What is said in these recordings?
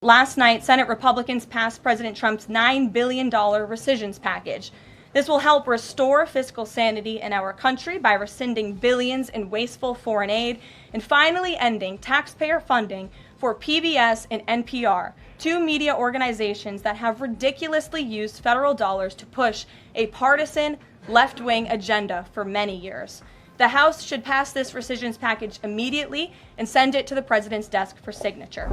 Last night, Senate Republicans passed President Trump's $9 billion rescissions package. This will help restore fiscal sanity in our country by rescinding billions in wasteful foreign aid and finally ending taxpayer funding for PBS and NPR, two media organizations that have ridiculously used federal dollars to push a partisan left-wing agenda for many years. The House should pass this rescissions package immediately and send it to the president's desk for signature.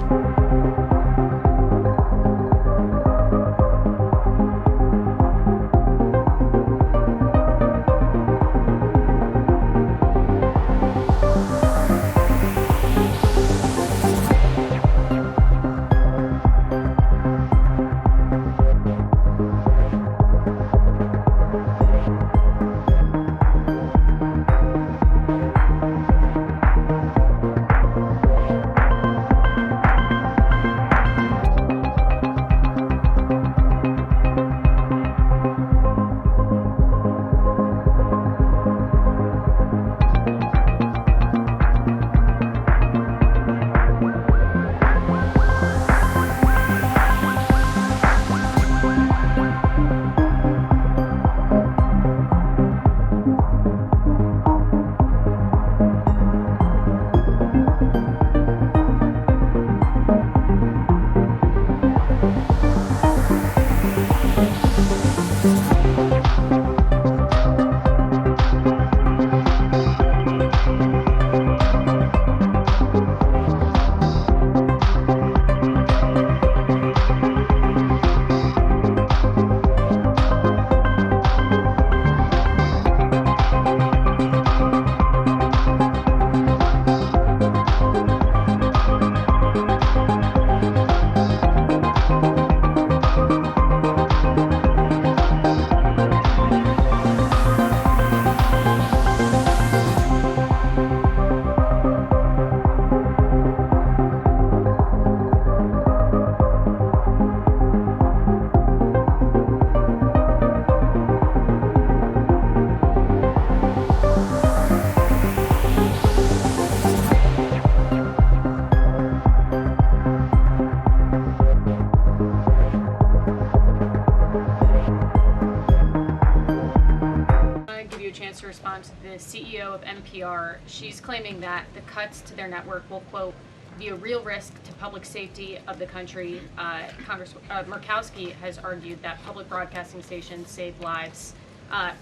To respond to the CEO of NPR. She's claiming that the cuts to their network will, quote, be a real risk to public safety of the country. Congresswoman Murkowski has argued that public broadcasting stations save lives.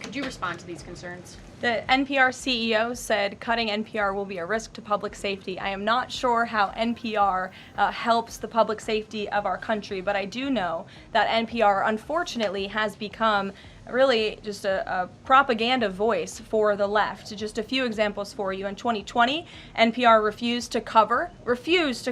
Could you respond to these concerns? The NPR CEO said cutting NPR will be a risk to public safety. I am not sure how NPR helps the public safety of our country, but I do know that NPR, unfortunately, has become really just a propaganda voice for the left. Just a few examples for you. In 2020, NPR refused to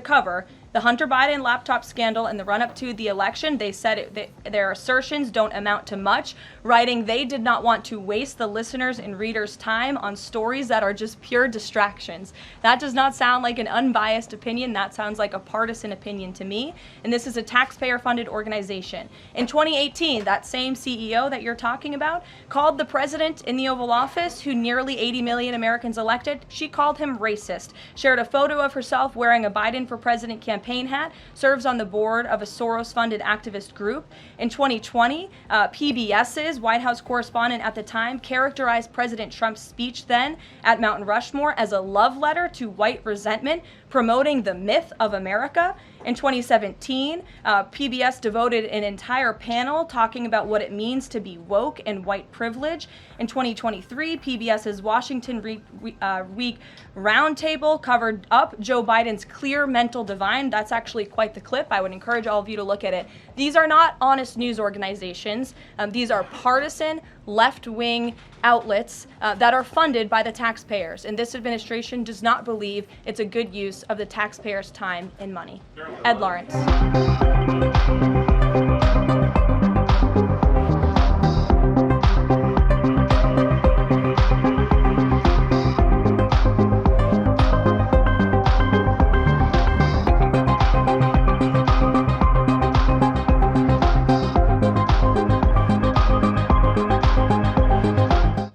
cover the Hunter Biden laptop scandal in the run-up to the election. They said their assertions don't amount to much, writing they did not want to waste the listeners' and readers' time on stories that are just pure distractions. That does not sound like an unbiased opinion. That sounds like a partisan opinion to me. And this is a taxpayer-funded organization. In 2018, that same CEO that you're talking about called the president in the Oval Office, who nearly 80 million Americans elected, she called him racist, shared a photo of herself wearing a Biden for President campaign hat, serves on the board of a Soros-funded activist group. In 2020, PBS's White House correspondent at the time characterized President Trump's speech then at Mount Rushmore as a love letter to white resentment, promoting the myth of America. In 2017, PBS devoted an entire panel talking about what it means to be woke and white privilege. In 2023, PBS's Washington Week Roundtable covered up Joe Biden's clear mental divide. That's actually quite the clip. I would encourage all of you to look at it. These are not honest news organizations. These are partisan, left-wing outlets that are funded by the taxpayers. And this administration does not believe it's a good use of the taxpayers' time and money. Ed Lawrence.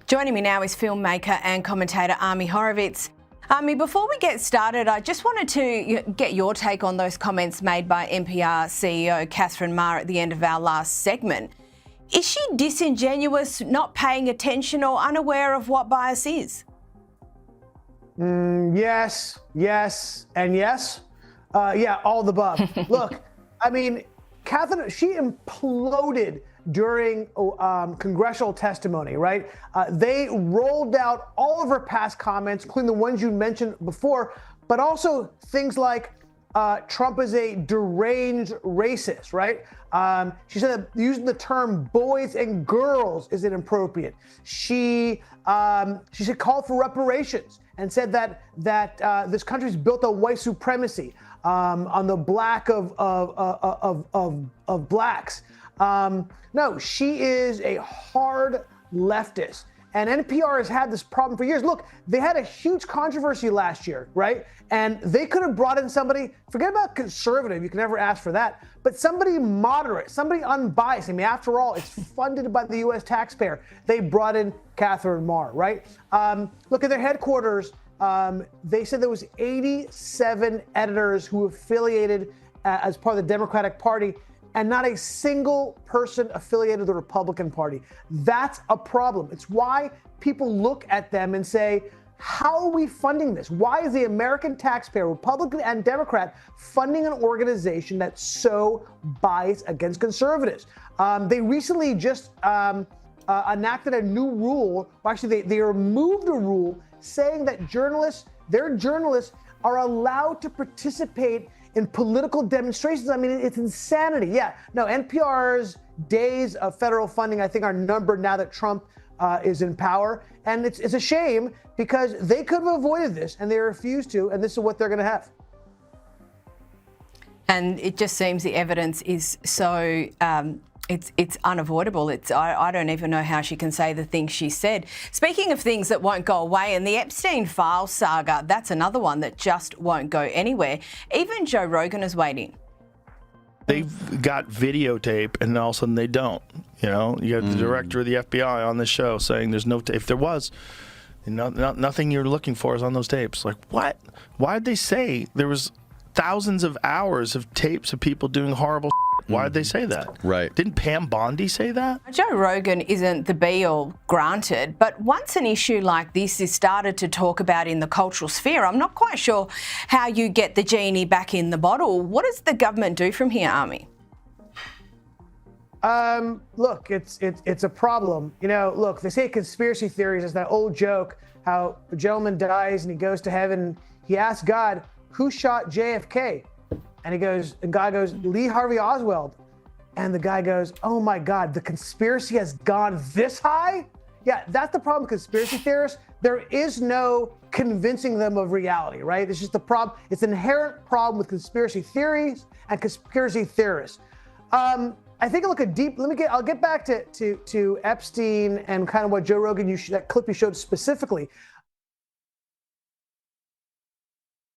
Joining me now is filmmaker and commentator Ami Horowitz. Before we get started, I just wanted to get your take on those comments made by NPR CEO Catherine Maher at the end of our last segment. Is she disingenuous, not paying attention, or unaware of what bias is? Yes, and yes. Yeah, all the above. Look, I mean, Catherine, she imploded during congressional testimony, right? They rolled out all of her past comments, including the ones you mentioned before, but also things like Trump is a deranged racist, right? She said that using the term boys and girls is inappropriate. She said called for reparations and said that this country's built on white supremacy, on the black of blacks. No, she is a hard leftist. And NPR has had this problem for years. Look, they had a huge controversy last year, right? And they could have brought in somebody, forget about conservative, you can never ask for that, but somebody moderate, somebody unbiased. I mean, after all, it's funded by the US taxpayer. They brought in Catherine Maher, right? Look at their headquarters. They said there was 87 editors who affiliated as part of the Democratic Party, and not a single person affiliated with the Republican Party. That's a problem. It's why people look at them and say, how are we funding this? Why is the American taxpayer, Republican and Democrat, funding an organization that's so biased against conservatives? They recently just enacted a new rule, or actually they removed a rule saying that their journalists are allowed to participate in political demonstrations. I mean, it's insanity. Yeah, no, NPR's days of federal funding, I think, are numbered now that Trump is in power. And it's a shame because they could have avoided this and they refused to, and this is what they're going to have. And it just seems the evidence is so it's unavoidable. I don't even know how she can say the things she said. Speaking of things that won't go away, and the Epstein files saga, that's another one that just won't go anywhere. Even Joe Rogan is waiting. They've got videotape, and all of a sudden they don't. You know, you have the director of the FBI on the show saying there's no tape. If there was, nothing you're looking for is on those tapes. Like, what? Why'd they say there was thousands of hours of tapes of people doing horrible shit? Why did they say that? Right. Didn't Pam Bondi say that? Joe Rogan isn't the be-all, granted, but once an issue like this is started to talk about in the cultural sphere, I'm not quite sure how you get the genie back in the bottle. What does the government do from here, Army? Look, it's a problem. You know, look, they say conspiracy theories is that old joke, how a gentleman dies and he goes to heaven and he asks God, who shot JFK? And God goes, Lee Harvey Oswald. And the guy goes, oh my God, the conspiracy has gone this high? Yeah, that's the problem with conspiracy theorists. There is no convincing them of reality, right? It's just the problem. It's an inherent problem with conspiracy theories and conspiracy theorists. I think I'll get back to Epstein and kind of what Joe Rogan, that clip you showed specifically.